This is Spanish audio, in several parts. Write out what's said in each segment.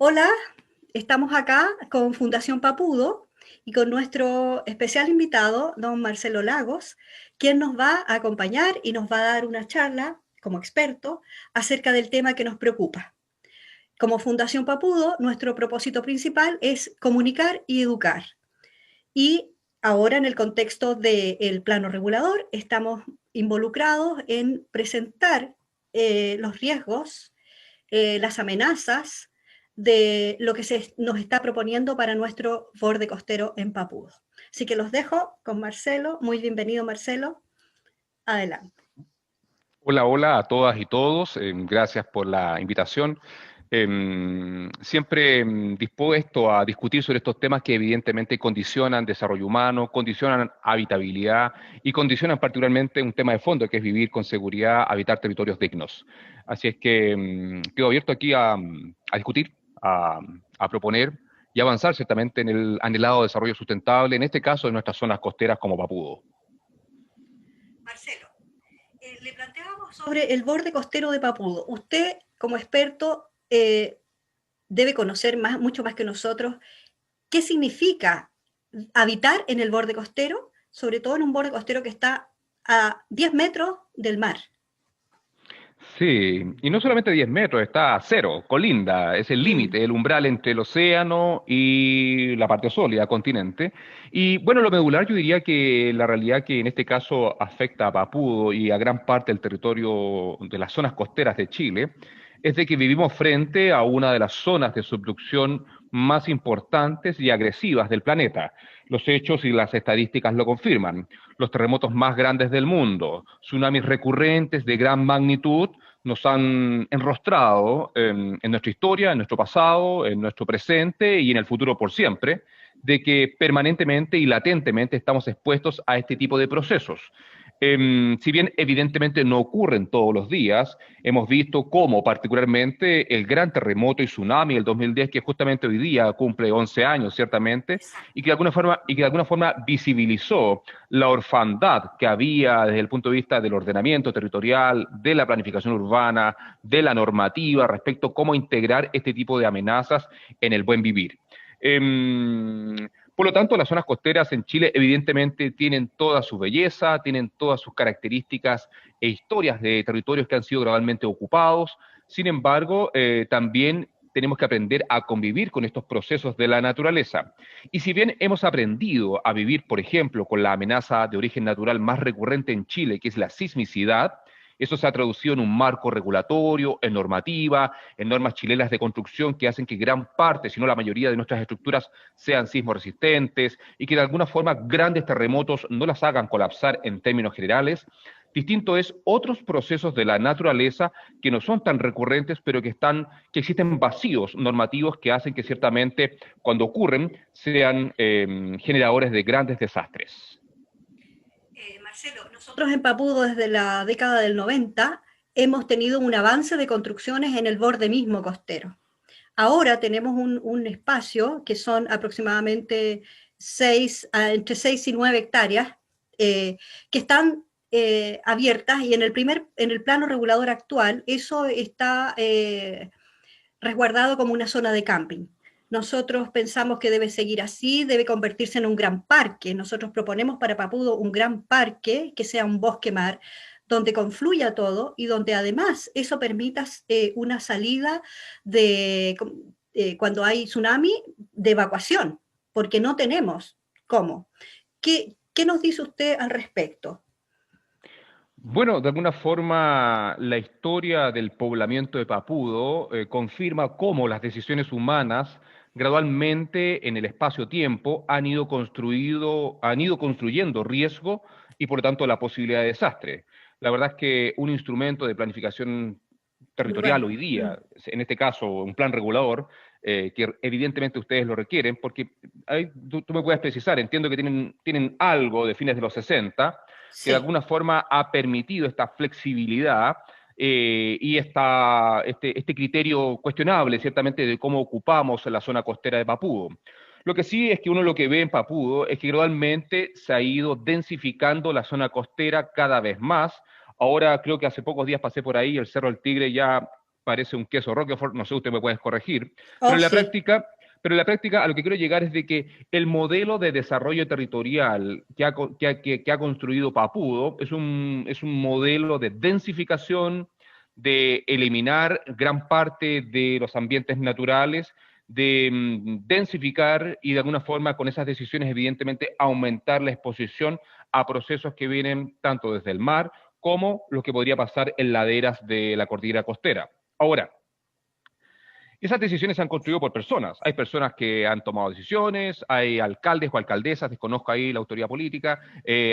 Hola, estamos acá con Fundación Papudo y con nuestro especial invitado, don Marcelo Lagos, quien nos va a acompañar y nos va a dar una charla como experto acerca del tema que nos preocupa. Como Fundación Papudo, nuestro propósito principal es comunicar y educar. Y ahora en el contexto del plano regulador estamos involucrados en presentar los riesgos, las amenazas de lo que nos está proponiendo para nuestro borde costero en Papudo. Así que los dejo con Marcelo. Muy bienvenido, Marcelo. Adelante. Hola, hola a todas y todos. Gracias por la invitación. Siempre dispuesto a discutir sobre estos temas que evidentemente condicionan desarrollo humano, condicionan habitabilidad y condicionan particularmente un tema de fondo que es vivir con seguridad, habitar territorios dignos. Así es que quedo abierto aquí a discutir, a proponer y avanzar ciertamente en el anhelado desarrollo sustentable, en este caso de nuestras zonas costeras como Papudo. Marcelo, le planteábamos sobre el borde costero de Papudo. Usted, como experto, debe conocer mucho más que nosotros qué significa habitar en el borde costero, sobre todo en un borde costero que está a 10 metros del mar. Sí, y no solamente 10 metros, está a cero, colinda, es el Mm. límite, el umbral entre el océano y la parte sólida, continente. Y bueno, lo medular yo diría que la realidad que en este caso afecta a Papudo y a gran parte del territorio de las zonas costeras de Chile, es de que vivimos frente a una de las zonas de subducción más importantes y agresivas del planeta. Los hechos y las estadísticas lo confirman. Los terremotos más grandes del mundo, tsunamis recurrentes de gran magnitud, nos han enrostrado en nuestra historia, en nuestro pasado, en nuestro presente y en el futuro por siempre, de que permanentemente y latentemente estamos expuestos a este tipo de procesos. Si bien evidentemente no ocurren todos los días, hemos visto cómo particularmente el gran terremoto y tsunami del 2010, que justamente hoy día cumple 11 años ciertamente, y que de alguna forma visibilizó la orfandad que había desde el punto de vista del ordenamiento territorial, de la planificación urbana, de la normativa respecto a cómo integrar este tipo de amenazas en el buen vivir. Por lo tanto, las zonas costeras en Chile evidentemente tienen toda su belleza, tienen todas sus características e historias de territorios que han sido gradualmente ocupados. Sin embargo, también tenemos que aprender a convivir con estos procesos de la naturaleza. Y si bien hemos aprendido a vivir, por ejemplo, con la amenaza de origen natural más recurrente en Chile, que es la sismicidad, eso se ha traducido en un marco regulatorio, en normativa, en normas chilenas de construcción que hacen que gran parte, si no la mayoría de nuestras estructuras sean sismo resistentes y que de alguna forma grandes terremotos no las hagan colapsar en términos generales. Distinto es otros procesos de la naturaleza que no son tan recurrentes, pero que existen vacíos normativos que hacen que ciertamente cuando ocurren sean generadores de grandes desastres. Marcelo, nosotros en Papudo desde la década del 90 hemos tenido un avance de construcciones en el borde mismo costero. Ahora tenemos un espacio que son aproximadamente entre 6 y 9 hectáreas que están abiertas y en el plano regulador actual eso está resguardado como una zona de camping. Nosotros pensamos que debe seguir así, debe convertirse en un gran parque. Nosotros proponemos para Papudo un gran parque que sea un bosque mar, donde confluya todo y donde además eso permita una salida de, cuando hay tsunami, de evacuación, porque no tenemos cómo. ¿Qué nos dice usted al respecto? Bueno, de alguna forma la historia del poblamiento de Papudo confirma cómo las decisiones humanas gradualmente en el espacio-tiempo han ido construyendo riesgo y por lo tanto la posibilidad de desastre. La verdad es que un instrumento de planificación territorial Urbano. hoy día, en este caso un plan regulador, que evidentemente ustedes lo requieren, porque ahí tú me puedes precisar, entiendo que tienen algo de fines de los 60 que de Sí. alguna forma ha permitido esta flexibilidad y este criterio cuestionable, ciertamente, de cómo ocupamos la zona costera de Papudo. Lo que sí es que uno lo que ve en Papudo es que gradualmente se ha ido densificando la zona costera cada vez más. Ahora creo que hace pocos días pasé por ahí, el Cerro del Tigre ya parece un queso Roquefort, no sé, usted me puede corregir, pero Oh, sí. en la práctica a lo que quiero llegar es de que el modelo de desarrollo territorial que ha construido Papudo es un modelo de densificación, de eliminar gran parte de los ambientes naturales, de densificar y de alguna forma con esas decisiones evidentemente aumentar la exposición a procesos que vienen tanto desde el mar como lo que podría pasar en laderas de la cordillera costera. Ahora, esas decisiones se han construido por personas. Hay personas que han tomado decisiones, hay alcaldes o alcaldesas, desconozco ahí la autoridad política,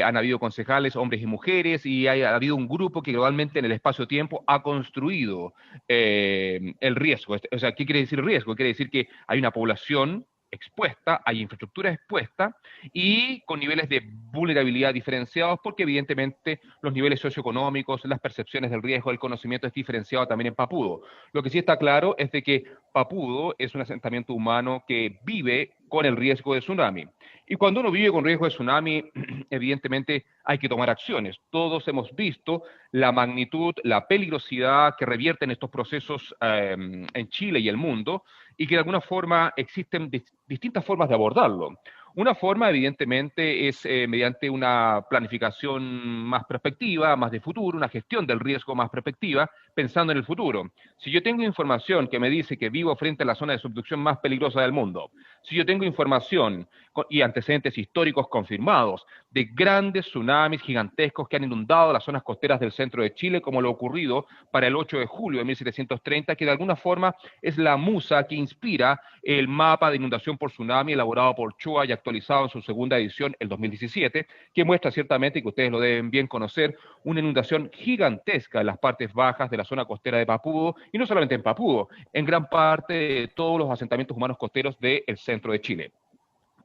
han habido concejales, hombres y mujeres, y ha habido un grupo que globalmente en el espacio-tiempo ha construido el riesgo. O sea, ¿qué quiere decir riesgo? Quiere decir que hay una población expuesta, hay infraestructura expuesta y con niveles de vulnerabilidad diferenciados, porque evidentemente los niveles socioeconómicos, las percepciones del riesgo, el conocimiento es diferenciado también en Papudo. Lo que sí está claro es de que Papudo es un asentamiento humano que vive con el riesgo de tsunami. Y cuando uno vive con riesgo de tsunami, evidentemente hay que tomar acciones. Todos hemos visto la magnitud, la peligrosidad que revierten estos procesos en Chile y el mundo, y que de alguna forma existen distintas formas de abordarlo. Una forma, evidentemente, es mediante una planificación más prospectiva, más de futuro, una gestión del riesgo más prospectiva, pensando en el futuro. Si yo tengo información que me dice que vivo frente a la zona de subducción más peligrosa del mundo, si yo tengo información y antecedentes históricos confirmados de grandes tsunamis gigantescos que han inundado las zonas costeras del centro de Chile, como lo ocurrido para el 8 de julio de 1730, que de alguna forma es la musa que inspira el mapa de inundación por tsunami elaborado por Choa y actualizado en su segunda edición, el 2017, que muestra ciertamente, que ustedes lo deben bien conocer, una inundación gigantesca en las partes bajas de la zona costera de Papudo, y no solamente en Papudo, en gran parte de todos los asentamientos humanos costeros del centro de Chile.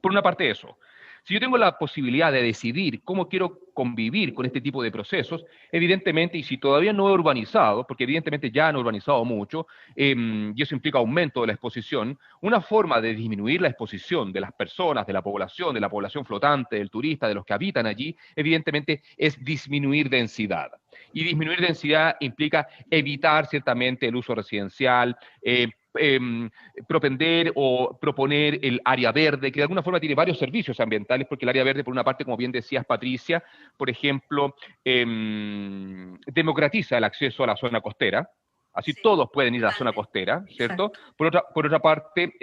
Por una parte eso. Si yo tengo la posibilidad de decidir cómo quiero convivir con este tipo de procesos, evidentemente, y si todavía no he urbanizado, porque evidentemente ya han urbanizado mucho, y eso implica aumento de la exposición, una forma de disminuir la exposición de las personas, de la población flotante, del turista, de los que habitan allí, evidentemente es disminuir densidad. Y disminuir densidad implica evitar ciertamente el uso residencial, eh, propender o proponer el área verde, que de alguna forma tiene varios servicios ambientales, porque el área verde, por una parte, como bien decías, Patricia, por ejemplo, democratiza el acceso a la zona costera. Así Sí, todos pueden ir a la zona totalmente. costera, ¿cierto? Exacto. Por otra parte,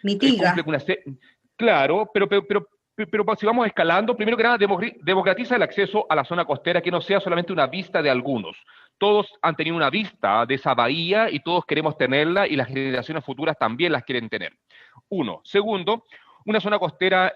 Mitiga. cumple con una... Claro, pero si vamos escalando, primero que nada, democratiza el acceso a la zona costera, que no sea solamente una vista de algunos. Todos han tenido una vista de esa bahía y todos queremos tenerla, y las generaciones futuras también las quieren tener. Uno. Segundo, una zona costera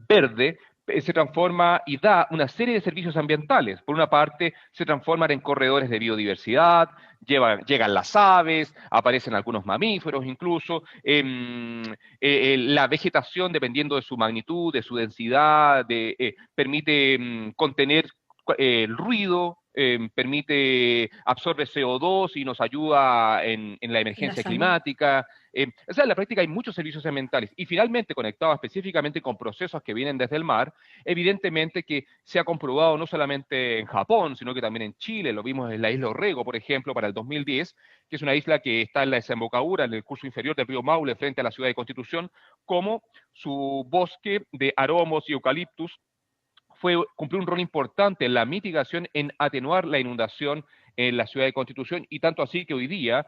verde se transforma y da una serie de servicios ambientales. Por una parte, se transforman en corredores de biodiversidad, llegan las aves, aparecen algunos mamíferos incluso, la vegetación, dependiendo de su magnitud, de su densidad, permite contener el ruido, permite, absorbe CO2 y nos ayuda en la En la emergencia salud. climática. O sea, en la práctica hay muchos servicios ambientales, y finalmente conectado específicamente con procesos que vienen desde el mar, evidentemente que se ha comprobado no solamente en Japón, sino que también en Chile. Lo vimos en la isla Orrego, por ejemplo, para el 2010, que es una isla que está en la desembocadura, en el curso inferior del río Maule, frente a la ciudad de Constitución, como su bosque de aromos y eucaliptus cumplió un rol importante en la mitigación, en atenuar la inundación en la ciudad de Constitución, y tanto así que hoy día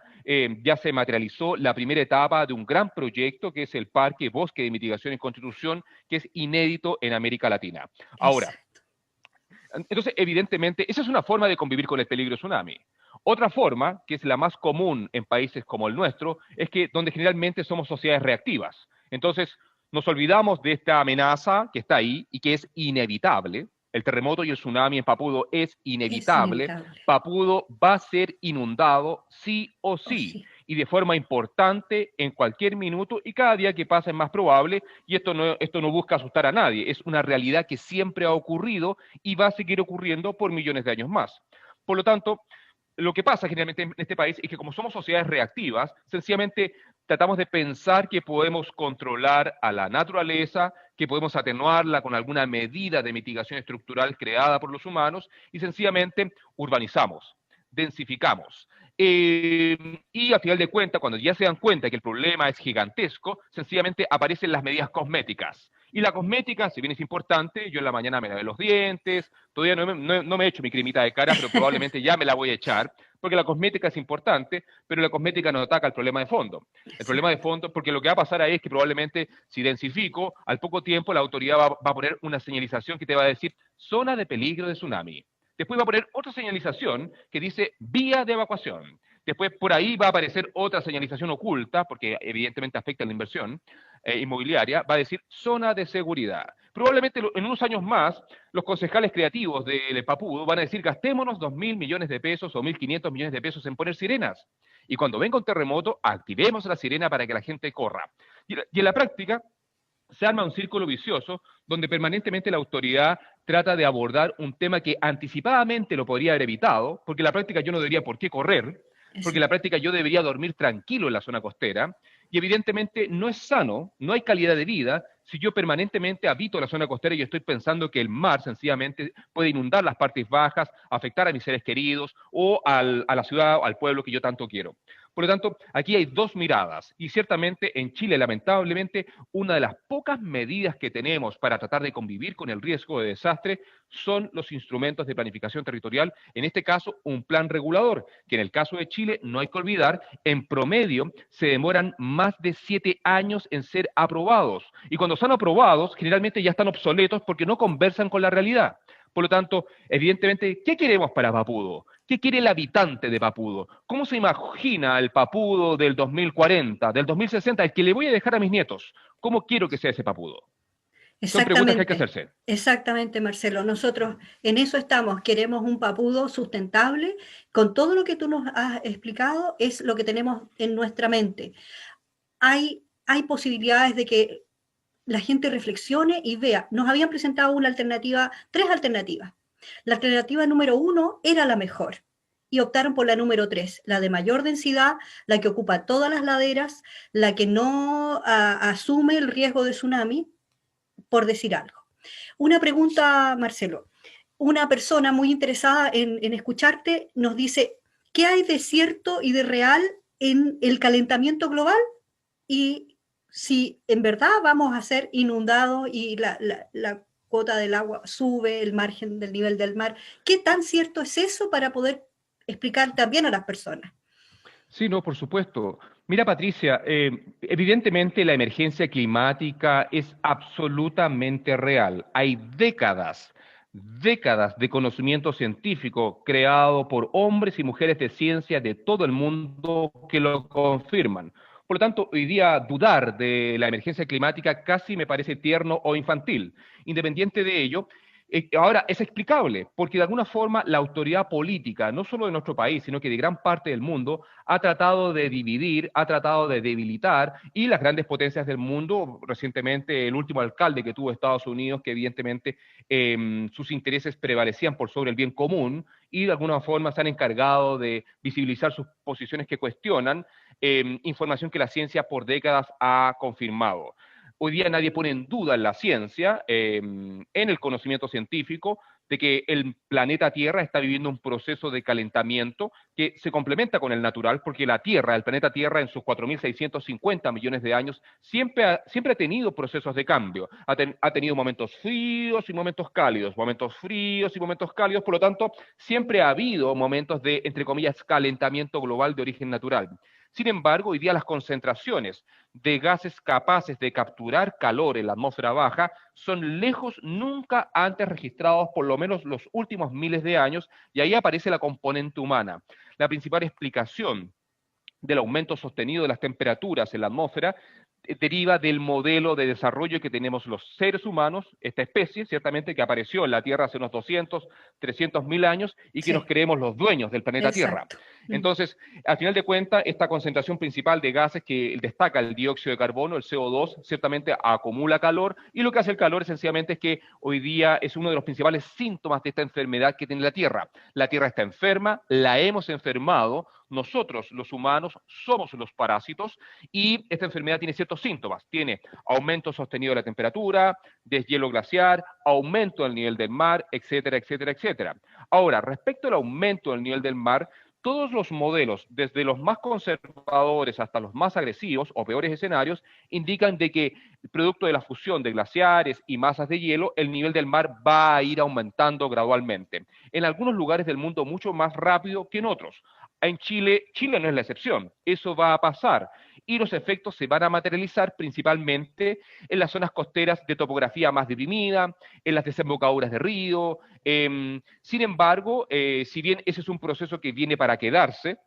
ya se materializó la primera etapa de un gran proyecto, que es el Parque Bosque de Mitigación en Constitución, que es inédito en América Latina. Ahora, Exacto. entonces, evidentemente, esa es una forma de convivir con el peligro tsunami. Otra forma, que es la más común en países como el nuestro, es que donde generalmente somos sociedades reactivas. Entonces, nos olvidamos de esta amenaza que está ahí y que es inevitable. El terremoto y el tsunami en Papudo es Es inevitable. inevitable. Papudo va a ser inundado sí o Oh, sí, sí. y de forma importante en cualquier minuto, y cada día que pasa es más probable, y esto no busca asustar a nadie, es una realidad que siempre ha ocurrido y va a seguir ocurriendo por millones de años más. Por lo tanto, lo que pasa generalmente en este país es que, como somos sociedades reactivas, sencillamente tratamos de pensar que podemos controlar a la naturaleza, que podemos atenuarla con alguna medida de mitigación estructural creada por los humanos, y sencillamente urbanizamos, densificamos. Y al final de cuentas, cuando ya se dan cuenta que el problema es gigantesco, sencillamente aparecen las medidas cosméticas. Y la cosmética, si bien es importante, yo en la mañana me lavé los dientes, todavía no me he hecho mi cremita de cara, pero probablemente ya me la voy a echar, porque la cosmética es importante, pero la cosmética no ataca el problema de fondo. El problema de fondo, porque lo que va a pasar ahí es que probablemente si densifico, al poco tiempo la autoridad va a poner una señalización que te va a decir zona de peligro de tsunami. Después va a poner otra señalización que dice vía de evacuación. Después por ahí va a aparecer otra señalización oculta, porque evidentemente afecta a la inversión inmobiliaria, va a decir zona de seguridad. Probablemente en unos años más, los concejales creativos del Papudo van a decir gastémonos 2.000 millones de pesos o 1.500 millones de pesos en poner sirenas. Y cuando venga un terremoto, activemos la sirena para que la gente corra. Y en la práctica, se arma un círculo vicioso donde permanentemente la autoridad trata de abordar un tema que anticipadamente lo podría haber evitado, porque en la práctica yo no debería por qué correr, porque en la práctica yo debería dormir tranquilo en la zona costera, y evidentemente no es sano, no hay calidad de vida si yo permanentemente habito la zona costera y estoy pensando que el mar sencillamente puede inundar las partes bajas, afectar a mis seres queridos o a la ciudad o al pueblo que yo tanto quiero. Por lo tanto, aquí hay dos miradas y ciertamente en Chile, lamentablemente, una de las pocas medidas que tenemos para tratar de convivir con el riesgo de desastre son los instrumentos de planificación territorial, en este caso un plan regulador, que en el caso de Chile, no hay que olvidar, en promedio se demoran más de 7 años en ser aprobados. Y cuando son aprobados, generalmente ya están obsoletos porque no conversan con la realidad. Por lo tanto, evidentemente, ¿qué queremos para Papudo? ¿Qué quiere el habitante de Papudo? ¿Cómo se imagina el Papudo del 2040, del 2060, el que le voy a dejar a mis nietos? ¿Cómo quiero que sea ese Papudo? Son preguntas que hay que hacerse. Exactamente, Marcelo. Nosotros en eso estamos. Queremos un Papudo sustentable. Con todo lo que tú nos has explicado, es lo que tenemos en nuestra mente. Hay posibilidades de que la gente reflexione y vea. Nos habían presentado tres alternativas. La alternativa número 1 era la mejor y optaron por la número 3, la de mayor densidad, la que ocupa todas las laderas, la que no asume el riesgo de tsunami, por decir algo. Una pregunta, Marcelo. Una persona muy interesada en escucharte nos dice, ¿qué hay de cierto y de real en el calentamiento global? Y si en verdad vamos a ser inundados y la cuota del agua sube, el margen del nivel del mar, ¿qué tan cierto es eso para poder explicar también a las personas? Sí, no, por supuesto. Mira, Patricia, evidentemente la emergencia climática es absolutamente real. Hay décadas de conocimiento científico creado por hombres y mujeres de ciencia de todo el mundo que lo confirman. Por lo tanto, hoy día dudar de la emergencia climática casi me parece tierno o infantil. Independiente de ello, ahora, es explicable, porque de alguna forma la autoridad política, no solo de nuestro país, sino que de gran parte del mundo, ha tratado de dividir, ha tratado de debilitar, y las grandes potencias del mundo, recientemente el último alcalde que tuvo Estados Unidos, que evidentemente sus intereses prevalecían por sobre el bien común, y de alguna forma se han encargado de visibilizar sus posiciones que cuestionan información que la ciencia por décadas ha confirmado. Hoy día nadie pone en duda en la ciencia, en el conocimiento científico, de que el planeta Tierra está viviendo un proceso de calentamiento que se complementa con el natural, porque la Tierra, el planeta Tierra, en sus 4.650 millones de años, siempre ha tenido procesos de cambio. Ha tenido momentos fríos y momentos cálidos, momentos fríos y momentos cálidos, por lo tanto, siempre ha habido momentos de, entre comillas, calentamiento global de origen natural. Sin embargo, hoy día las concentraciones de gases capaces de capturar calor en la atmósfera baja son lejos nunca antes registrados, por lo menos los últimos miles de años, y ahí aparece la componente humana. La principal explicación del aumento sostenido de las temperaturas en la atmósfera deriva del modelo de desarrollo que tenemos los seres humanos, esta especie, ciertamente, que apareció en la Tierra hace unos 200, 300 mil años y que nos creemos los dueños del planeta Tierra. Entonces, al final de cuentas, esta concentración principal de gases que destaca el dióxido de carbono, el CO2, ciertamente acumula calor y lo que hace el calor esencialmente es que hoy día es uno de los principales síntomas de esta enfermedad que tiene la Tierra. La Tierra está enferma, la hemos enfermado, nosotros los humanos somos los parásitos y esta enfermedad tiene ciertos síntomas. Tiene aumento sostenido de la temperatura, deshielo glaciar, aumento del nivel del mar, etcétera, etcétera, etcétera. Ahora, respecto al aumento del nivel del mar, todos los modelos, desde los más conservadores hasta los más agresivos o peores escenarios, indican de que, producto de la fusión de glaciares y masas de hielo, el nivel del mar va a ir aumentando gradualmente. En algunos lugares del mundo mucho más rápido que en otros. En Chile, Chile no es la excepción, eso va a pasar y los efectos se van a materializar principalmente en las zonas costeras de topografía más deprimida, en las desembocaduras de río. Sin embargo, si bien ese es un proceso que viene para quedarse,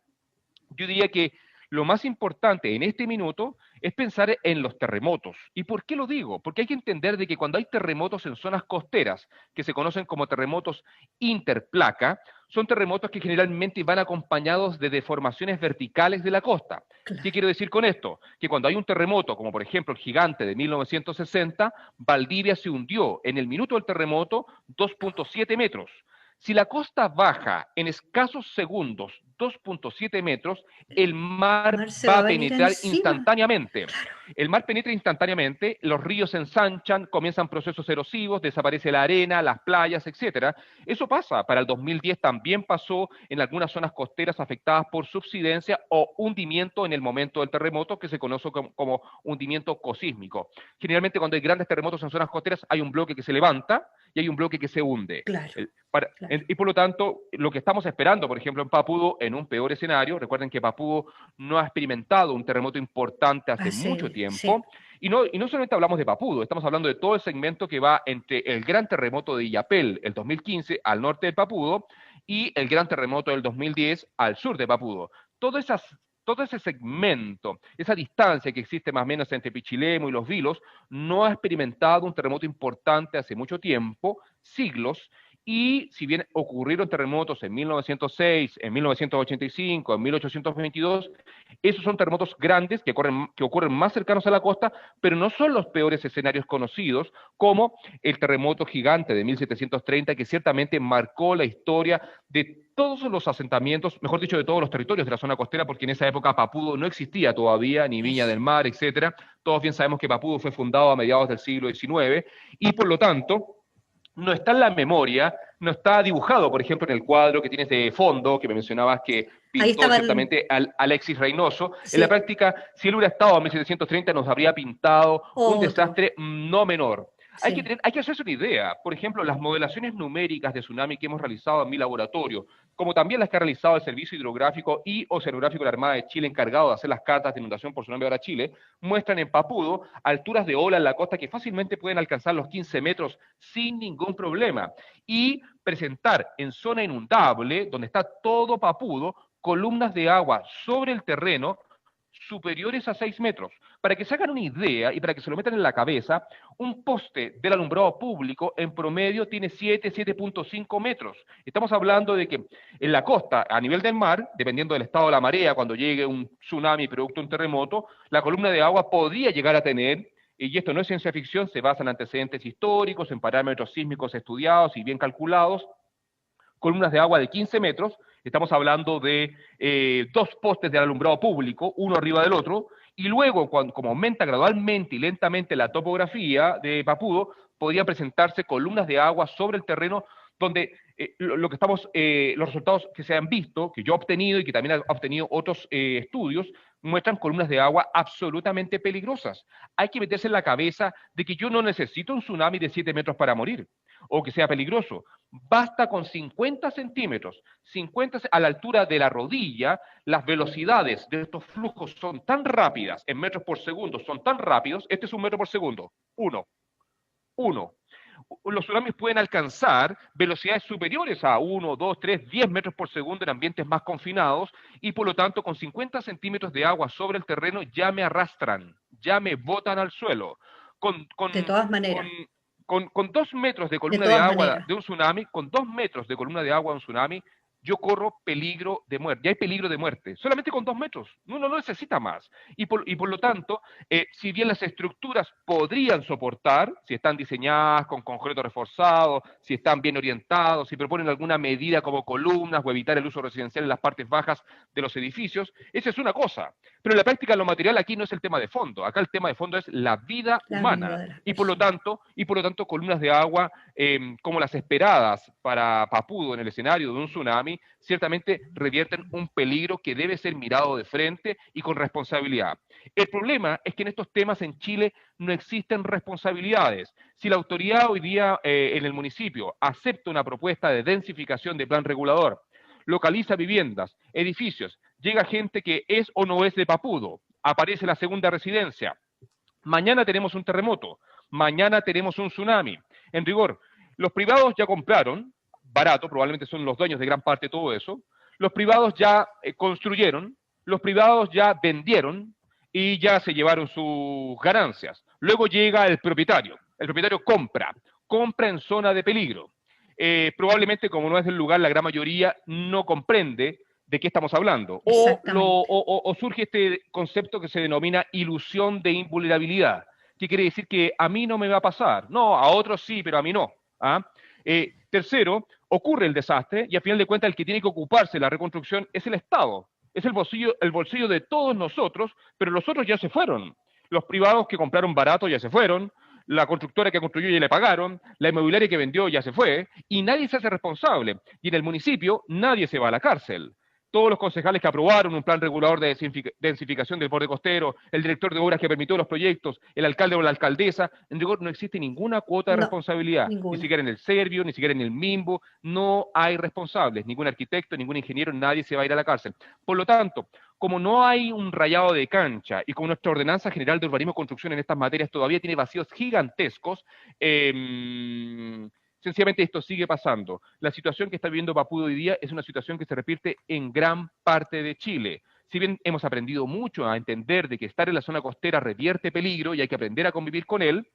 yo diría que lo más importante en este minuto es pensar en los terremotos. ¿Y por qué lo digo? Porque hay que entender de que cuando hay terremotos en zonas costeras, que se conocen como terremotos interplaca, son terremotos que generalmente van acompañados de deformaciones verticales de la costa. ¿Qué Claro. quiero decir con esto? Que cuando hay un terremoto, como por ejemplo el gigante de 1960, Valdivia se hundió en el minuto del terremoto 2.7 metros. Si la costa baja en escasos segundos 2.7 metros, el mar Mar se va va a a venir penetrar encima. instantáneamente. Claro. El mar penetra instantáneamente, los ríos se ensanchan, comienzan procesos erosivos, desaparece la arena, las playas, etcétera. Eso pasa. Para el 2010 también pasó en algunas zonas costeras afectadas por subsidencia o hundimiento en el momento del terremoto, que se conoce como hundimiento cosísmico. Generalmente cuando hay grandes terremotos en zonas costeras hay un bloque que se levanta y hay un bloque que se hunde. Claro. Claro. Y por lo tanto, lo que estamos esperando, por ejemplo, en Papudo, en un peor escenario, recuerden que Papudo no ha experimentado un terremoto importante hace mucho Sí. tiempo, y no solamente hablamos de Papudo, estamos hablando de todo el segmento que va entre el gran terremoto de Illapel, el 2015, al norte de Papudo, y el gran terremoto del 2010 al sur de Papudo. Todo ese segmento, esa distancia que existe más o menos entre Pichilemu y Los Vilos, no ha experimentado un terremoto importante hace mucho tiempo, siglos, y si bien ocurrieron terremotos en 1906, en 1985, en 1822, esos son terremotos grandes que ocurren más cercanos a la costa, pero no son los peores escenarios conocidos, como el terremoto gigante de 1730, que ciertamente marcó la historia de todos los asentamientos, mejor dicho, de todos los territorios de la zona costera, porque en esa época Papudo no existía todavía, ni Viña Eso. del Mar, etcétera. Todos bien sabemos que Papudo fue fundado a mediados del siglo XIX, y por lo tanto no está en la memoria, no está dibujado, por ejemplo, en el cuadro que tienes de fondo, que me mencionabas que Ahí pintó estaban, ciertamente Alexis Reynoso. En la sí, práctica, si él hubiera estado en 1730, nos habría pintado un otro, desastre no menor. sí. Hay que hacerse una idea. Por ejemplo, las modelaciones numéricas de tsunami que hemos realizado en mi laboratorio, como también las que ha realizado el Servicio Hidrográfico y Oceanográfico de la Armada de Chile, encargado de hacer las cartas de inundación por tsunami ahora Chile, muestran en Papudo alturas de ola en la costa que fácilmente pueden alcanzar los 15 metros sin ningún problema. Y presentar en zona inundable, donde está todo Papudo, columnas de agua sobre el terreno superiores a 6 metros. Para que se hagan una idea y para que se lo metan en la cabeza, un poste del alumbrado público en promedio tiene 7,5 metros. Estamos hablando de que en la costa, a nivel del mar, dependiendo del estado de la marea, cuando llegue un tsunami producto de un terremoto, la columna de agua podría llegar a tener, y esto no es ciencia ficción, se basa en antecedentes históricos, en parámetros sísmicos estudiados y bien calculados, columnas de agua de 15 metros, estamos hablando de dos postes de alumbrado público, uno arriba del otro, y luego, como aumenta gradualmente y lentamente la topografía de Papudo, podrían presentarse columnas de agua sobre el terreno donde los resultados que se han visto, que yo he obtenido y que también han obtenido otros estudios, muestran columnas de agua absolutamente peligrosas. Hay que meterse en la cabeza de que yo no necesito un tsunami de 7 metros para morir o que sea peligroso. Basta con 50 centímetros, 50 a la altura de la rodilla, las velocidades de estos flujos son tan rápidas, en metros por segundo, son tan rápidos, este es un metro por segundo, uno. Los tsunamis pueden alcanzar velocidades superiores a 1, 2, 3, 10 metros por segundo en ambientes más confinados y por lo tanto con 50 centímetros de agua sobre el terreno ya me arrastran, ya me botan al suelo. Con, con, De todas con, maneras, con 2 metros de de columna de todas agua maneras. de un tsunami, con 2 metros de columna de agua de un tsunami, yo corro peligro de muerte. Ya hay peligro de muerte, solamente con 2 metros. Uno no necesita más. Y por lo tanto, si bien las estructuras podrían soportar, si están diseñadas con concreto reforzado, si están bien orientados, si proponen alguna medida como columnas o evitar el uso residencial en las partes bajas de los edificios, esa es una cosa. Pero en la práctica lo material aquí no es el tema de fondo. Acá el tema de fondo es la vida La vida humana. de las Y por lo personas. tanto, columnas de agua como las esperadas para Papudo en el escenario de un tsunami tsunami, ciertamente revierten un peligro que debe ser mirado de frente y con responsabilidad. El problema es que en estos temas en Chile no existen responsabilidades. Si la autoridad hoy día en el municipio acepta una propuesta de densificación de plan regulador, localiza viviendas, edificios, llega gente que es o no es de Papudo, aparece la segunda residencia, mañana tenemos un terremoto, mañana tenemos un tsunami. En rigor, los privados ya compraron, barato, probablemente son los dueños de gran parte de todo eso, los privados ya construyeron, los privados ya vendieron y ya se llevaron sus ganancias. Luego llega el propietario compra, compra en zona de peligro. Probablemente, como no es del lugar, la gran mayoría no comprende de qué estamos hablando. Exactamente. O surge este concepto que se denomina ilusión de invulnerabilidad, que quiere decir que a mí no me va a pasar. No, a otros sí, pero a mí no. ¿Ah? Tercero, ocurre el desastre y al final de cuentas el que tiene que ocuparse de la reconstrucción es el Estado. Es el bolsillo de todos nosotros, pero los otros ya se fueron. Los privados que compraron barato ya se fueron, la constructora que construyó ya le pagaron, la inmobiliaria que vendió ya se fue, y nadie se hace responsable. Y en el municipio nadie se va a la cárcel. Todos los concejales que aprobaron un plan regulador de densificación del borde costero, el director de obras que permitió los proyectos, el alcalde o la alcaldesa, en rigor no existe ninguna cuota de No, responsabilidad, ni ninguna. siquiera en el Servio, ni siquiera en el MIMBO, no hay responsables, ningún arquitecto, ningún ingeniero, nadie se va a ir a la cárcel. Por lo tanto, como no hay un rayado de cancha y como nuestra ordenanza general de urbanismo y construcción en estas materias todavía tiene vacíos gigantescos, sencillamente esto sigue pasando. La situación que está viviendo Papudo hoy día es una situación que se repite en gran parte de Chile. Si bien hemos aprendido mucho a entender de que estar en la zona costera revierte peligro y hay que aprender a convivir con él,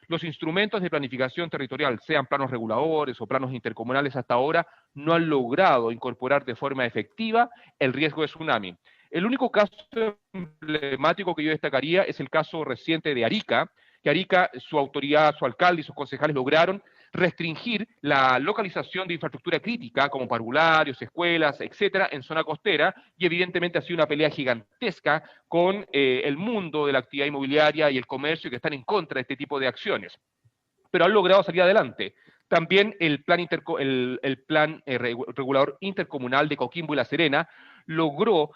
los instrumentos de planificación territorial, sean planos reguladores o planos intercomunales hasta ahora, no han logrado incorporar de forma efectiva el riesgo de tsunami. El único caso emblemático que yo destacaría es el caso reciente de Arica, que Arica, su autoridad, su alcalde y sus concejales lograron restringir la localización de infraestructura crítica, como parvularios, escuelas, etcétera, en zona costera, y evidentemente ha sido una pelea gigantesca con el mundo de la actividad inmobiliaria y el comercio que están en contra de este tipo de acciones. Pero han logrado salir adelante. También el plan regulador intercomunal de Coquimbo y La Serena logró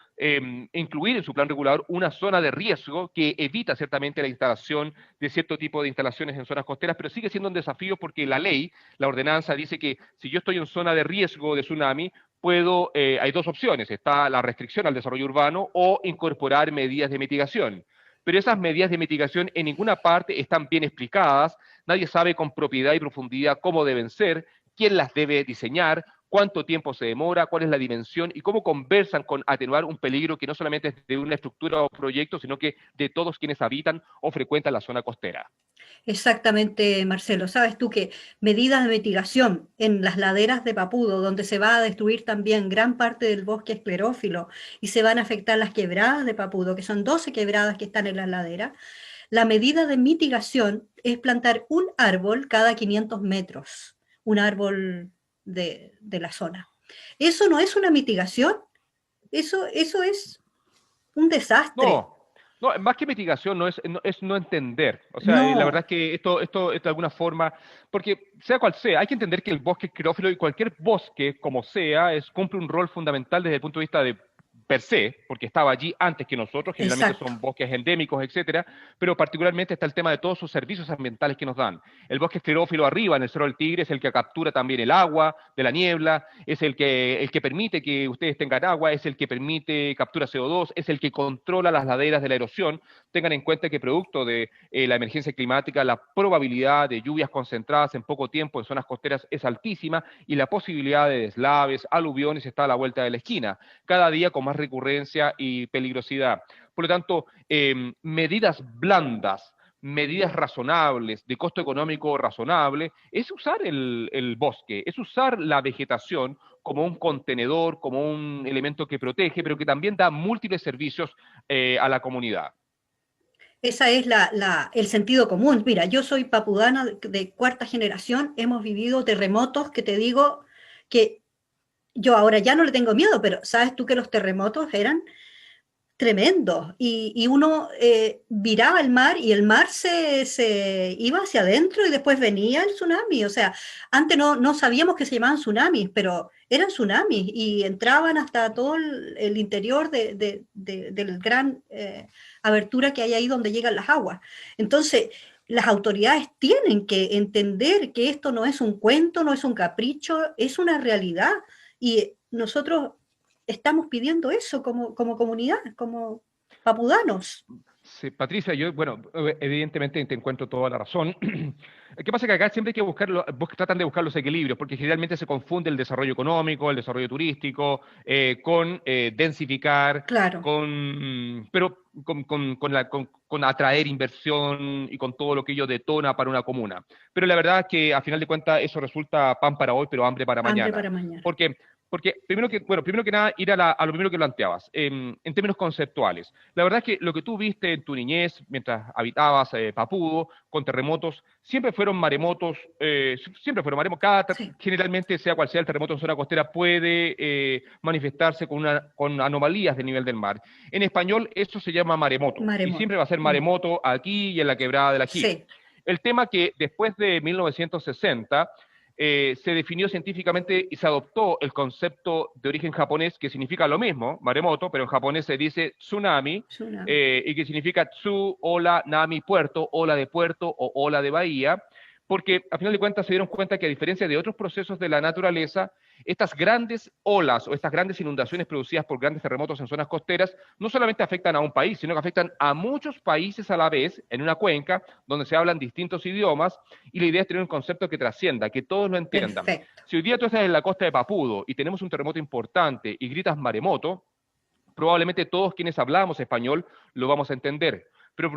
incluir en su plan regulador una zona de riesgo que evita ciertamente la instalación de cierto tipo de instalaciones en zonas costeras, pero sigue siendo un desafío porque la ley, la ordenanza, dice que si yo estoy en zona de riesgo de tsunami, hay dos opciones, está la restricción al desarrollo urbano o incorporar medidas de mitigación. Pero esas medidas de mitigación en ninguna parte están bien explicadas, nadie sabe con propiedad y profundidad cómo deben ser, quién las debe diseñar, cuánto tiempo se demora, cuál es la dimensión y cómo conversan con atenuar un peligro que no solamente es de una estructura o proyecto, sino que de todos quienes habitan o frecuentan la zona costera. Exactamente, Marcelo. Sabes tú que medidas de mitigación en las laderas de Papudo, donde se va a destruir también gran parte del bosque esclerófilo y se van a afectar las quebradas de Papudo, que son 12 quebradas que están en las laderas, la medida de mitigación es plantar un árbol cada 500 metros, un árbol de la zona. Eso no es una mitigación, eso es un desastre. No, no, más que mitigación es no entender. O sea, la verdad No, es que esto de alguna forma, porque sea cual sea, hay que entender que el bosque esclerófilo y cualquier bosque, como sea, cumple un rol fundamental desde el punto de vista de per se, porque estaba allí antes que nosotros, generalmente exacto. son bosques endémicos, etcétera, pero particularmente está el tema de todos sus servicios ambientales que nos dan. El bosque esclerófilo arriba, en el Cerro del Tigre, es el que captura también el agua de la niebla, es el que permite que ustedes tengan agua, es el que permite captura CO2, es el que controla las laderas de la erosión. Tengan en cuenta que producto de la emergencia climática, la probabilidad de lluvias concentradas en poco tiempo en zonas costeras es altísima y la posibilidad de deslaves, aluviones está a la vuelta de la esquina, cada día con más recurrencia y peligrosidad. Por lo tanto, medidas blandas, medidas razonables, de costo económico razonable, es usar el bosque, es usar la vegetación como un contenedor, como un elemento que protege, pero que también da múltiples servicios a la comunidad. Ese es el sentido común. Mira, yo soy papudana de cuarta generación, hemos vivido terremotos que te digo que yo ahora ya no le tengo miedo, pero sabes tú que los terremotos eran tremendos y uno viraba el mar y el mar se iba hacia adentro y después venía el tsunami. O sea, antes no sabíamos que se llamaban tsunamis, pero eran tsunamis y entraban hasta todo el interior del gran abertura que hay ahí donde llegan las aguas. Entonces, las autoridades tienen que entender que esto no es un cuento, no es un capricho, es una realidad y nosotros estamos pidiendo eso como comunidad, como papudanos. Sí, Patricia, yo, bueno, evidentemente te encuentro toda la razón. ¿Qué pasa? Que acá siempre hay que tratan de buscar los equilibrios, porque generalmente se confunde el desarrollo económico, el desarrollo turístico, con densificar, Claro, con atraer inversión y con todo lo que ello detona para una comuna. Pero la verdad es que a final de cuentas eso resulta pan para hoy, pero hambre para hambre mañana. para mañana. Porque primero que nada, ir a lo primero que planteabas, en términos conceptuales. La verdad es que lo que tú viste en tu niñez, mientras habitabas Papudo, con terremotos, siempre fueron maremotos. Sí, Generalmente, sea cual sea el terremoto en zona costera, puede manifestarse con anomalías del nivel del mar. En español, eso se llama maremoto, y maremoto. siempre va a ser maremoto aquí y en la quebrada del Ají. Sí, El tema que después de 1960 se definió científicamente y se adoptó el concepto de origen japonés que significa lo mismo, maremoto, pero en japonés se dice tsunami, tsunami. y que significa tsu, ola, nami, puerto, ola de puerto o ola de bahía, porque a final de cuentas se dieron cuenta que a diferencia de otros procesos de la naturaleza, estas grandes olas o estas grandes inundaciones producidas por grandes terremotos en zonas costeras no solamente afectan a un país, sino que afectan a muchos países a la vez en una cuenca donde se hablan distintos idiomas, y la idea es tener un concepto que trascienda, que todos lo entiendan. Perfecto. Si hoy día tú estás en la costa de Papudo y tenemos un terremoto importante y gritas maremoto, probablemente todos quienes hablamos español lo vamos a entender. Pero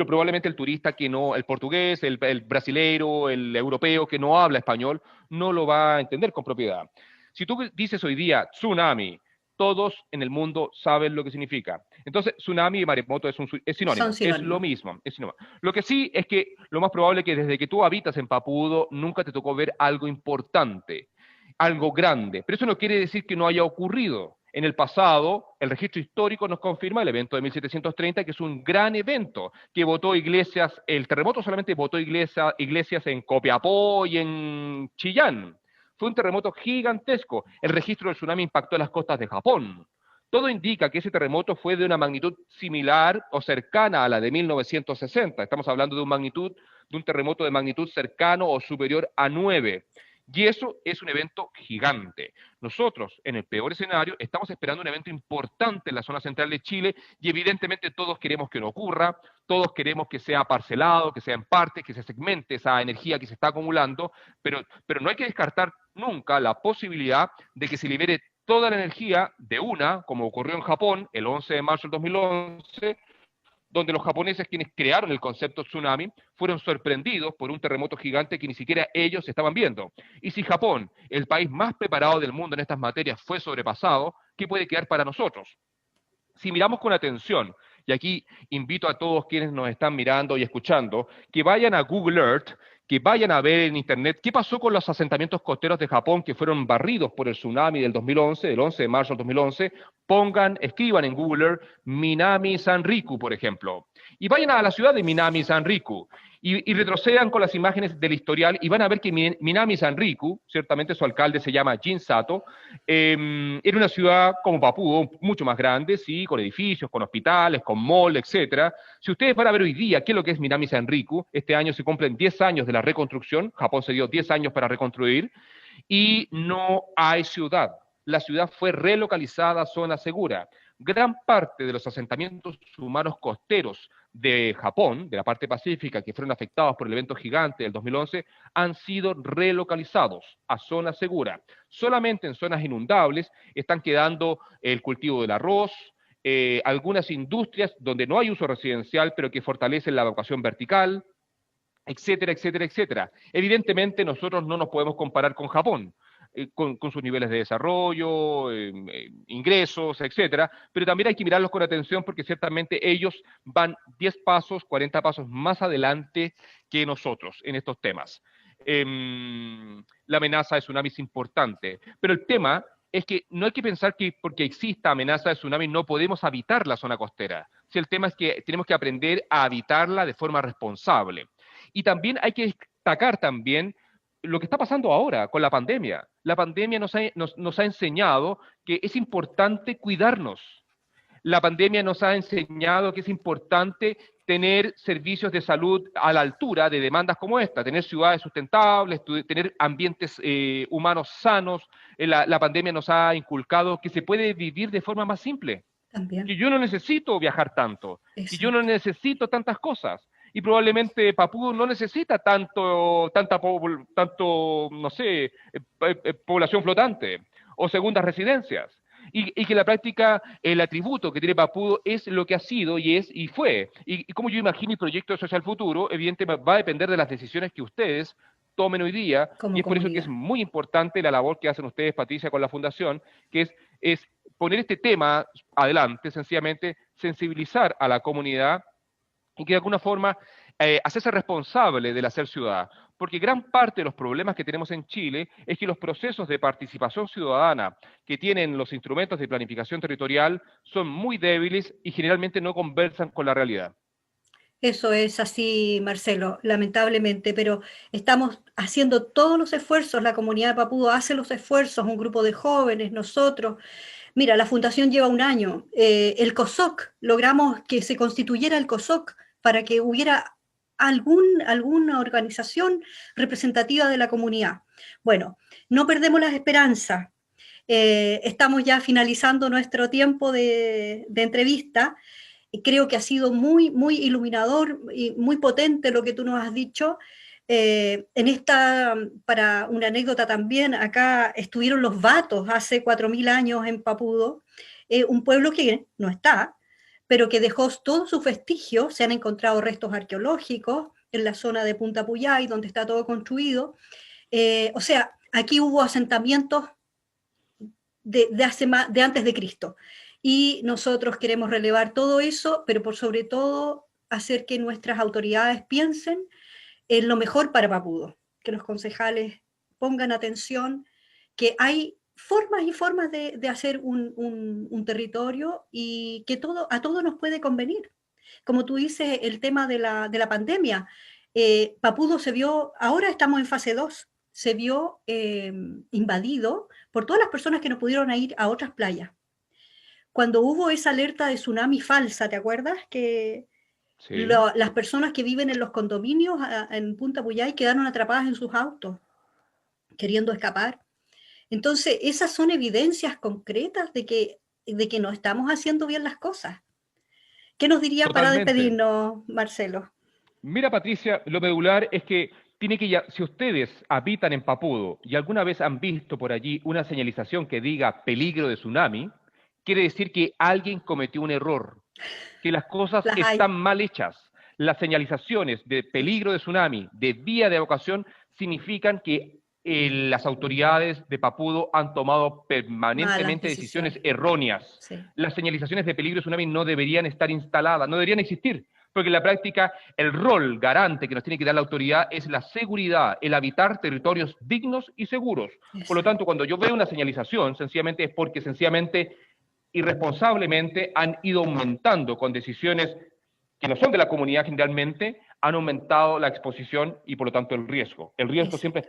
probablemente el turista que no, el portugués, el brasileiro, el europeo que no habla español, no lo va a entender con propiedad. Si tú dices hoy día tsunami, todos en el mundo saben lo que significa. Entonces, tsunami y maremoto es Son sinónimo, es lo sinónimos. mismo, es sinónimo. Lo que sí es que lo más probable es que desde que tú habitas en Papudo nunca te tocó ver algo importante, algo grande, pero eso no quiere decir que no haya ocurrido. En el pasado, el registro histórico nos confirma el evento de 1730, que es un gran evento, que votó iglesias, el terremoto solamente votó iglesias en Copiapó y en Chillán. Fue un terremoto gigantesco. El registro del tsunami impactó las costas de Japón. Todo indica que ese terremoto fue de una magnitud similar o cercana a la de 1960. Estamos hablando de un terremoto de magnitud cercano o superior a 9. Y eso es un evento gigante. Nosotros, en el peor escenario, estamos esperando un evento importante en la zona central de Chile, y evidentemente todos queremos que no ocurra, todos queremos que sea parcelado, que sea en parte, que se segmente esa energía que se está acumulando, pero no hay que descartar nunca la posibilidad de que se libere toda la energía de una, como ocurrió en Japón el 11 de marzo del 2011, donde los japoneses, quienes crearon el concepto tsunami, fueron sorprendidos por un terremoto gigante que ni siquiera ellos estaban viendo. Y si Japón, el país más preparado del mundo en estas materias, fue sobrepasado, ¿qué puede quedar para nosotros? Si miramos con atención, y aquí invito a todos quienes nos están mirando y escuchando, que vayan a Google Earth, que vayan a ver en Internet qué pasó con los asentamientos costeros de Japón que fueron barridos por el tsunami del 2011, del 11 de marzo del 2011, escriban en Google Earth Minami Sanriku, por ejemplo, y vayan a la ciudad de Minami Sanriku, y retrocedan con las imágenes del historial y van a ver que Minami Sanriku, ciertamente su alcalde se llama Jin Sato, era una ciudad como Papúa, mucho más grande, sí, con edificios, con hospitales, con mall, etcétera. Si ustedes van a ver hoy día qué es lo que es Minami Sanriku, este año se cumplen 10 años de la reconstrucción, Japón se dio 10 años para reconstruir, y no hay ciudad. La ciudad fue relocalizada a zona segura. Gran parte de los asentamientos humanos costeros de Japón, de la parte pacífica, que fueron afectados por el evento gigante del 2011, han sido relocalizados a zona segura. Solamente en zonas inundables están quedando el cultivo del arroz, algunas industrias donde no hay uso residencial, pero que fortalecen la evacuación vertical, etcétera, etcétera, etcétera. Evidentemente nosotros no nos podemos comparar con Japón, con sus niveles de desarrollo, ingresos, etcétera, pero también hay que mirarlos con atención porque ciertamente ellos van 10 pasos, 40 pasos más adelante que nosotros en estos temas. La amenaza de tsunami es importante, pero el tema es que no hay que pensar que porque exista amenaza de tsunami no podemos habitar la zona costera. Si el tema es que tenemos que aprender a habitarla de forma responsable. Y también hay que destacar también lo que está pasando ahora con la pandemia. La pandemia nos ha enseñado que es importante cuidarnos. La pandemia nos ha enseñado que es importante tener servicios de salud a la altura de demandas como esta, tener ciudades sustentables, tener ambientes humanos sanos. La pandemia nos ha inculcado que se puede vivir de forma más simple, que También, yo no necesito viajar tanto, que yo no exacto. necesito tantas cosas. Y probablemente Papúa no necesita tanto, no sé, población flotante o segundas residencias. Y que en la práctica el atributo que tiene Papúa es lo que ha sido y es y fue. Y como yo imagino y proyecto eso hacia el futuro, evidentemente va a depender de las decisiones que ustedes tomen hoy día, y Como es por eso que es comunidad. muy importante la labor que hacen ustedes, Patricia, con la Fundación, que es poner este tema adelante, sencillamente sensibilizar a la comunidad y que de alguna forma hacerse responsable del hacer ciudad. Porque gran parte de los problemas que tenemos en Chile es que los procesos de participación ciudadana que tienen los instrumentos de planificación territorial son muy débiles y generalmente no conversan con la realidad. Eso es así, Marcelo, lamentablemente, pero estamos haciendo todos los esfuerzos, la comunidad de Papúa hace los esfuerzos, un grupo de jóvenes, nosotros. Mira, la fundación lleva un año. El COSOC, logramos que se constituyera el COSOC para que hubiera alguna organización representativa de la comunidad. Bueno, no perdemos las esperanzas. Estamos ya finalizando nuestro tiempo de entrevista. Creo que ha sido muy iluminador y muy potente lo que tú nos has dicho. Para una anécdota también, acá estuvieron los vatos hace 4.000 años en Papudo, un pueblo que no está, pero que dejó todos sus vestigios. Se han encontrado restos arqueológicos en la zona de Punta Puyay, donde está todo construido. O sea, aquí hubo asentamientos de antes de Cristo. Y nosotros queremos relevar todo eso, pero por sobre todo hacer que nuestras autoridades piensen en lo mejor para Papudo, que los concejales pongan atención, que hay formas y formas de hacer un territorio y que a todo nos puede convenir. Como tú dices, el tema de la pandemia, Papudo se vio, ahora estamos en fase 2, se vio invadido por todas las personas que no pudieron ir a otras playas. Cuando hubo esa alerta de tsunami falsa, ¿te acuerdas? Que Sí. las personas que viven en los condominios en Punta Puyay quedaron atrapadas en sus autos, queriendo escapar. Entonces, esas son evidencias concretas de que no estamos haciendo bien las cosas. ¿Qué nos diría para Totalmente. despedirnos, Marcelo? Mira, Patricia, lo medular es que si ustedes habitan en Papudo y alguna vez han visto por allí una señalización que diga peligro de tsunami, quiere decir que alguien cometió un error, que las cosas Las hay. están mal hechas. Las señalizaciones de Eso. peligro de tsunami, de vía de evacuación, significan que las autoridades de Papudo han tomado Malas permanentemente decisiones decisiones. erróneas. Sí. Las señalizaciones de peligro de tsunami no deberían estar instaladas, no deberían existir, porque en la práctica el rol garante que nos tiene que dar la autoridad es la seguridad, el habitar territorios dignos y seguros. Por lo tanto, Exacto. cuando yo veo una señalización, sencillamente es porque sencillamente irresponsablemente han ido aumentando con decisiones que no son de la comunidad generalmente, han aumentado la exposición y por lo tanto el riesgo. El riesgo Exacto.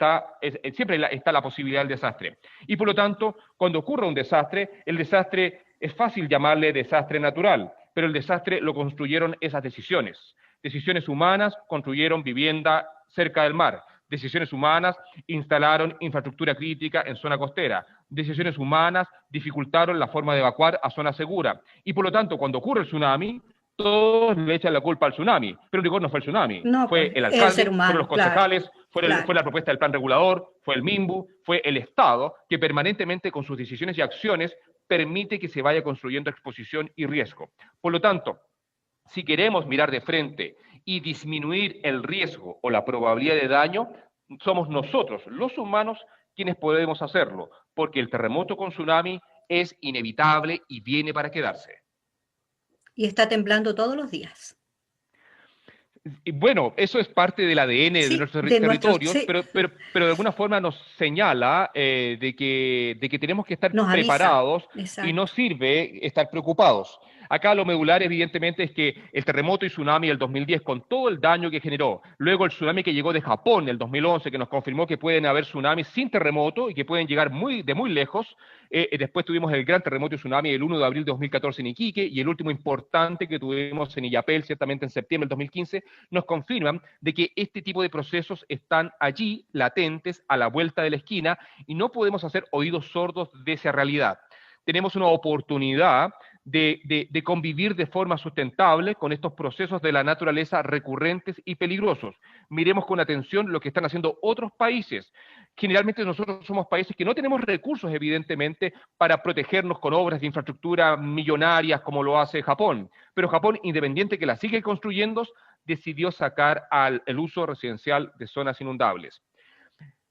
siempre está la posibilidad del desastre. Y por lo tanto, cuando ocurre un desastre, el desastre es fácil llamarle desastre natural, pero el desastre lo construyeron esas decisiones. Decisiones humanas construyeron vivienda cerca del mar. Decisiones humanas instalaron infraestructura crítica en zona costera. Decisiones humanas dificultaron la forma de evacuar a zona segura. Y por lo tanto, cuando ocurre el tsunami, todos le echan la culpa al tsunami, pero el rigor no fue el tsunami, No, fue pues el es el ser alcalde, fueron los humano, claro, concejales, fue claro. la propuesta del plan regulador, fue el MIMBU, fue el Estado, que permanentemente con sus decisiones y acciones permite que se vaya construyendo exposición y riesgo. Por lo tanto, si queremos mirar de frente y disminuir el riesgo o la probabilidad de daño, somos nosotros, los humanos, quienes podemos hacerlo, porque el terremoto con tsunami es inevitable y viene para quedarse. Y está temblando todos los días. Y bueno, eso es parte del ADN de Sí, nuestros de nuestros, territorios, sí, pero de alguna forma nos señala de que tenemos que estar nos avisa. preparados y no Exacto. sirve estar preocupados. Acá lo medular, evidentemente, es que el terremoto y tsunami del 2010, con todo el daño que generó, luego el tsunami que llegó de Japón en el 2011, que nos confirmó que pueden haber tsunamis sin terremoto y que pueden llegar de muy lejos. Después tuvimos el gran terremoto y tsunami el 1 de abril de 2014 en Iquique, y el último importante que tuvimos en Illapel, ciertamente en septiembre del 2015, nos confirman de que este tipo de procesos están allí, latentes, a la vuelta de la esquina, y no podemos hacer oídos sordos de esa realidad. Tenemos una oportunidad de convivir de forma sustentable con estos procesos de la naturaleza recurrentes y peligrosos. Miremos con atención lo que están haciendo otros países. Generalmente nosotros somos países que no tenemos recursos, evidentemente, para protegernos con obras de infraestructura millonarias como lo hace Japón. Pero Japón, independiente que la sigue construyendo, decidió sacar el uso residencial de zonas inundables.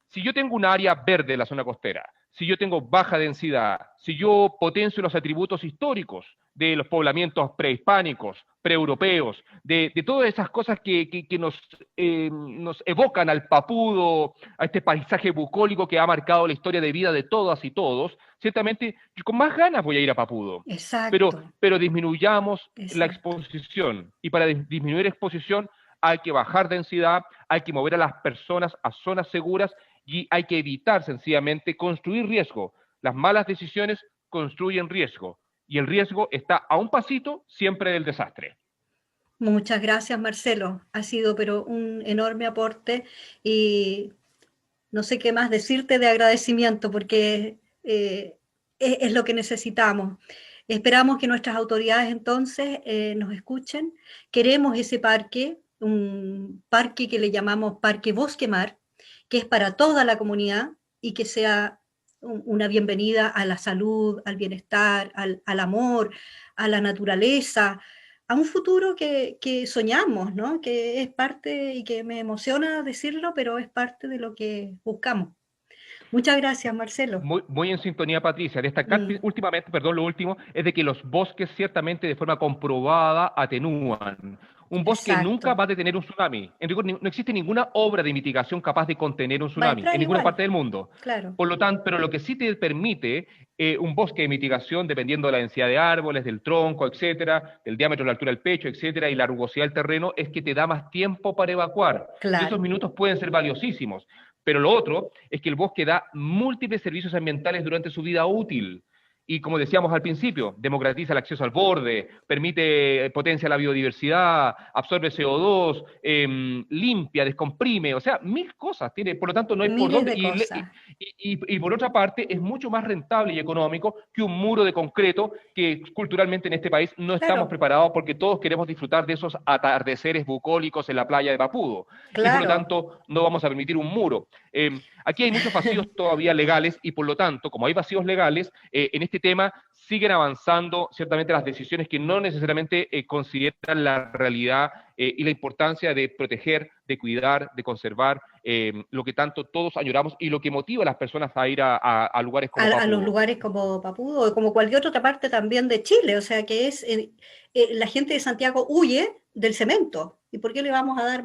Si yo tengo un área verde en la zona costera, si yo tengo baja densidad, si yo potencio los atributos históricos de los poblamientos prehispánicos, preeuropeos, de todas esas cosas que nos evocan al papudo, a este paisaje bucólico que ha marcado la historia de vida de todas y todos, ciertamente yo con más ganas voy a ir a Papudo. Exacto, Pero disminuyamos la exacto. exposición. Y para disminuir exposición hay que bajar densidad, hay que mover a las personas a zonas seguras y hay que evitar sencillamente construir riesgo. Las malas decisiones construyen riesgo y el riesgo está a un pasito siempre del desastre. Muchas gracias, Marcelo. Ha sido pero un enorme aporte y no sé qué más decirte de agradecimiento porque es lo que necesitamos. Esperamos que nuestras autoridades entonces nos escuchen. Queremos ese parque, un parque que le llamamos Parque Bosque Mar, que es para toda la comunidad y que sea una bienvenida a la salud, al bienestar, al amor, a la naturaleza, a un futuro que soñamos, ¿no? Que es parte y que me emociona decirlo, pero es parte de lo que buscamos. Muchas gracias, Marcelo. Muy en sintonía, Patricia. Destacar Mm, últimamente, perdón, lo último, es de que los bosques ciertamente de forma comprobada atenúan. Un bosque nunca exacto. va a detener un tsunami. En rigor, no existe ninguna obra de mitigación capaz de contener un Va a tsunami entrar en ninguna igual, parte del mundo. claro. Por lo tanto, pero lo que sí te permite un bosque de mitigación, dependiendo de la densidad de árboles, del tronco, etcétera, del diámetro, la altura del pecho, etcétera, y la rugosidad del terreno, es que te da más tiempo para evacuar. Y esos Claro. minutos pueden ser valiosísimos. Pero lo otro es que el bosque da múltiples servicios ambientales durante su vida útil. Y como decíamos al principio, democratiza el acceso al borde, permite, potencia la biodiversidad, absorbe CO2, limpia, descomprime, o sea, mil cosas tiene, por lo tanto no hay por Miles dónde. de cosas. Y por otra parte, es mucho más rentable y económico que un muro de concreto que culturalmente en este país no estamos Claro, preparados porque todos queremos disfrutar de esos atardeceres bucólicos en la playa de Papudo. Y por lo claro. tanto, no vamos a permitir un muro. Aquí hay muchos vacíos todavía legales y por lo tanto, como hay vacíos legales, en este tema siguen avanzando ciertamente las decisiones que no necesariamente consideran la realidad y la importancia de proteger, de cuidar, de conservar lo que tanto todos añoramos y lo que motiva a las personas a ir a lugares como A los Papudo. lugares como Papudo o como cualquier otra parte también de Chile. O sea que es la gente de Santiago huye del cemento. ¿Y por qué le vamos a dar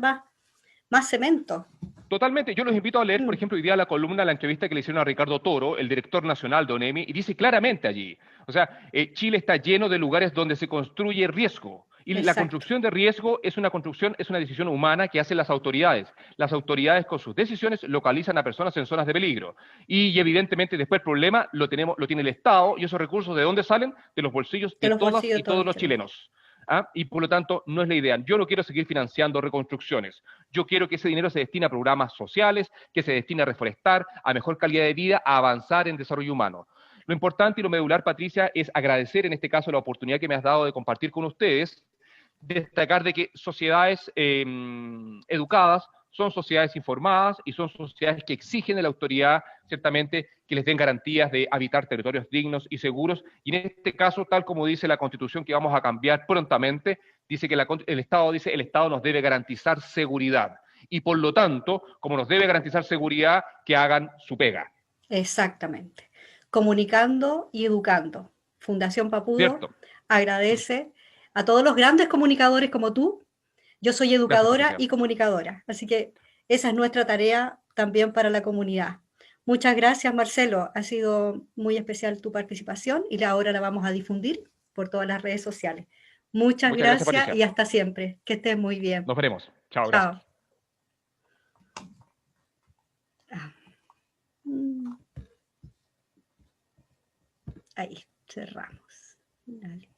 más cemento? Totalmente. Yo los invito a leer, por Mm, ejemplo, hoy día la columna, la entrevista que le hicieron a Ricardo Toro, el director nacional de ONEMI, y dice claramente allí, o sea, Chile está lleno de lugares donde se construye riesgo. Y la exacto. construcción de riesgo es una construcción, es una decisión humana que hacen las autoridades. Las autoridades con sus decisiones localizan a personas en zonas de peligro. Y evidentemente después el problema lo tiene el Estado y esos recursos ¿de dónde salen? De los bolsillos De de los todas bolsillos de y todos todos los los chilenos. chilenos. ¿Ah? Y por lo tanto no es la idea. Yo no quiero seguir financiando reconstrucciones. Yo quiero que ese dinero se destine a programas sociales, que se destine a reforestar, a mejor calidad de vida, a avanzar en desarrollo humano. Lo importante y lo medular, Patricia, es agradecer en este caso la oportunidad que me has dado de compartir con ustedes, destacar de que sociedades educadas son sociedades informadas y son sociedades que exigen de la autoridad, ciertamente, que les den garantías de habitar territorios dignos y seguros. Y en este caso, tal como dice la Constitución que vamos a cambiar prontamente, dice que el Estado nos debe garantizar seguridad. Y por lo tanto, como nos debe garantizar seguridad, que hagan su pega. Exactamente. Comunicando y educando. Fundación Papudo ¿Cierto? agradece a todos los grandes comunicadores como tú. Yo soy Gracias, educadora Patricia. y comunicadora, así que esa es nuestra tarea también para la comunidad. Muchas gracias, Marcelo. Ha sido muy especial tu participación y ahora la vamos a difundir. por todas las redes sociales. Muchas Muchas gracias, gracias Patricia. y hasta siempre. Que estés muy bien. Nos veremos. Chao, gracias. Chao. Ah, mm. Ahí, cerramos. Dale.